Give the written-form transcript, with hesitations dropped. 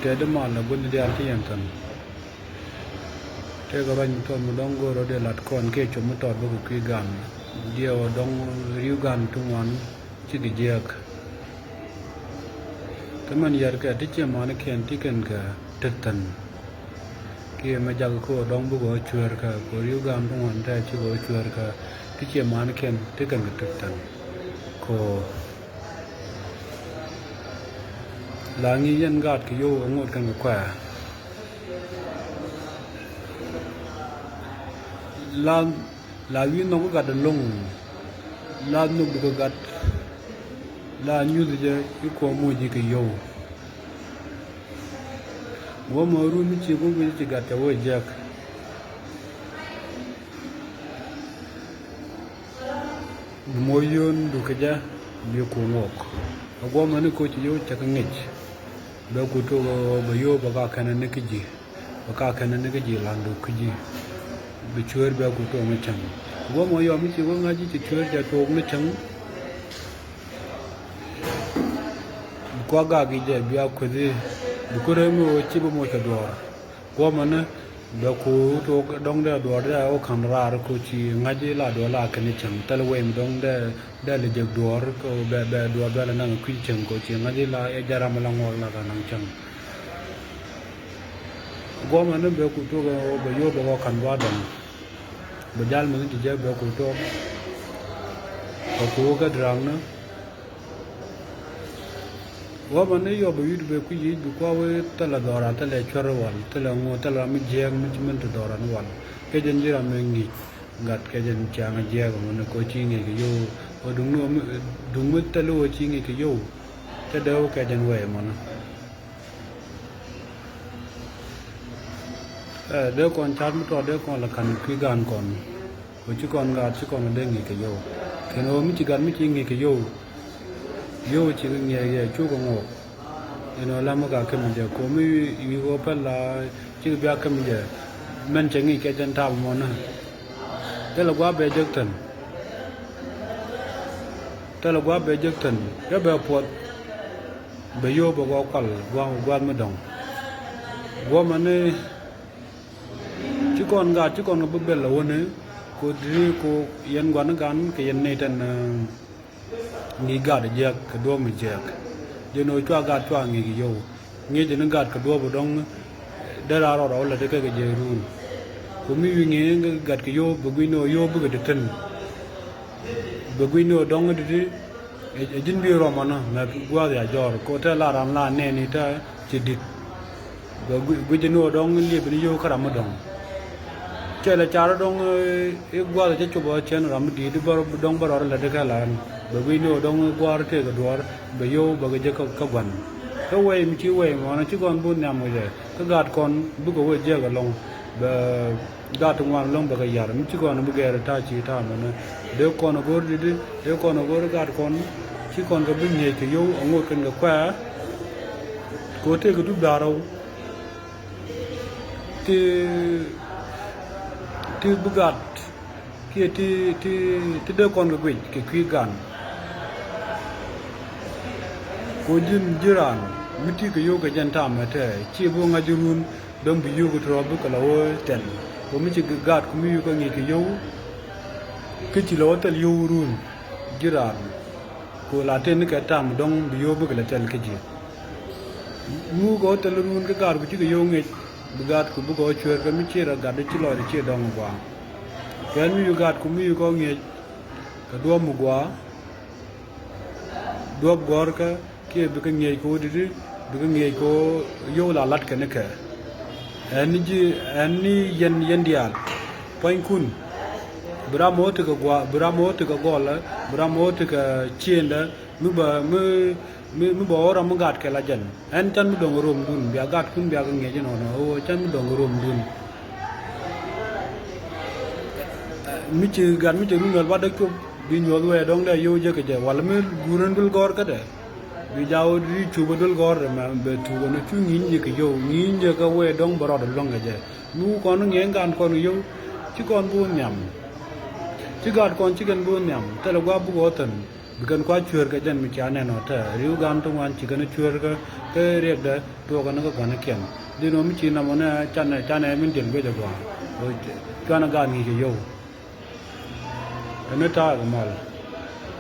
te de mal na gun dia ti yan tan te ga ban to mo dong go ro de lat kon ke chum to bu ku gan dia o dong riu gan tu wan chi di jak te man yar ka ti che man ken ti ken ka tek tan kia mà giờ cô đông bố gọi chuột cả cô riu gam trong hoàn trái chỉ gọi chuột cả cái chuyện mà nó khen thế cần cái thực tập cô là nghi nhân gạt cái vô ông ngồi cần cái quả là viên nó có gạt được lông là nó có gạt là như thế chứ cái cô mua gì cái vô wo mo ru mi chi gun bi chi ga ta wo jak mo yon du ka ja bi ko ngok wo mo ne ko chi yo ta ka ngich ba ku to ba yo ba ka kana ne ki ji ba ka kana ne ki ji lan du ki ji bi chuer ba ku to me chang wo mo yo mi chi wo nga ji chi chuer ja to me chang ko ga gi je bi a ku de bukure mo chibo mo ka do ko mana da ko to dong da do da o kan ra ko chi ngaji la do la kan chang tal wem dong da le jeg do ko be do da la nang ku chang ko chi ngaji la e jara ma la ngol la ka nang chang ko mana be ku to be yo be ko kan wa dong be jal mo ti je be ku to ko ka drang na wo man yo be yud be ku yi bi ko we tala dora tala choro wal tala ngo tala mi jeng mi men to dora no wal ke jen jira me ngi gat ke jen chang je ko mon ko chi ngi ke yo o dung no dung mit talo chi ngi ke yo te do ke jen we mon de kon chat mi to de kon la kan ki gan kon ko chi kon ga chi kon de ngi ke yo ke no mi chi gan mi chi ngi ke yo yo chỉ nghe nghe chú con ngô, nó làm cái mình giờ có mấy yêu phải là chỉ biết cái mình giờ mình chẳng nghĩ cái chân thao mà nó, thế là quá bề dứt thần, thế là quá bề dứt thần, cái bề phật, bề yêu bề có qual, qua mới đồng, qua mà này, chỉ còn nó bề bề là ôn ấy, cô đi cô yên quán cái yên này tên ni gad jak ka do mi jak je no chwa gad chwa ngi yo ngi je gad ka do bo dong da ra ro la de ka je ru ko mi wi ngi gad ka yo bu gui no yo bu ga de ten bu gui no dong de e jin bi ro ma na ma gwa ya jor ko ta la ram la ne ni ta chi dit bu je no dong li bi yo ka ram dong che la cha dong e gwa de chu bo chen ram di de bo dong bo la de ka la bởi vì nó đông qua thế cái đó bởi yêu bởi cái các vấn cái way mình chỉ way mà nó chỉ còn bốn năm rồi cái gạt con bữa cái way chơi cái long bởi gạt trong ngoài long bởi cái yar mình chỉ còn nó bây giờ ta chỉ ta mà nó nếu con nó gọi đi nếu con nó gọi gạt con chỉ còn cái bên này cái yêu ông ngồi cần cái khỏe có thể cái chút đào đâu thì bữa gạt kia thì đứa con cái quỷ cái quy gan ko jin jiran miti ko yoga janta mate chi bo nga jurun dom bi yoga trobu kala o ten ko mi ci gat ko mi yoga ngi ko yow ke ci lo tel yowrun jiran ko la ten ka tam dong bi yoga kala tel ke ji mu go tel run ka gar ko ci ko yow ngi bi gat ko bu go chwer ko mi ci ra gat ci lo ci dong ba ken mi gat ko mi yoga ngi ka do mu gwa do gor ka kia bị cái nghề cô đi bị cái nghề cô yêu là lát cái này cả anh yên đial point kun bữa mốt thì cái gò là bữa mốt thì cái chiên đó mới bỏ ra mới gạt cái là chân anh chân mới đồng rùm đun bia gạt kun bia cái nghề cho nó chân mới đồng rùm đun mới chỉ gạt mới chỉ luôn bắt được đi nhồi về đông đây yêu cho cái gì hoặc là mới guran bul gor cái đấy bây giờ đi chụp đôi gor mà về chụp nó chú nhìn gì cái dâu nhìn gì cái quê đông bờ đó long cái gì nu con nó nghe gan con yêu chứ con buôn nhầm chứ gạt con chứ cần buôn nhầm thế là qua bu gõ tần bikin kwa chur ke jan mi chane no ta riu gan tung wan chi kan chur ke riek da to kan ko kan ken di no mi chi na mo na chane min den be da gwa o kana ga ni ke yo ne ta ga mal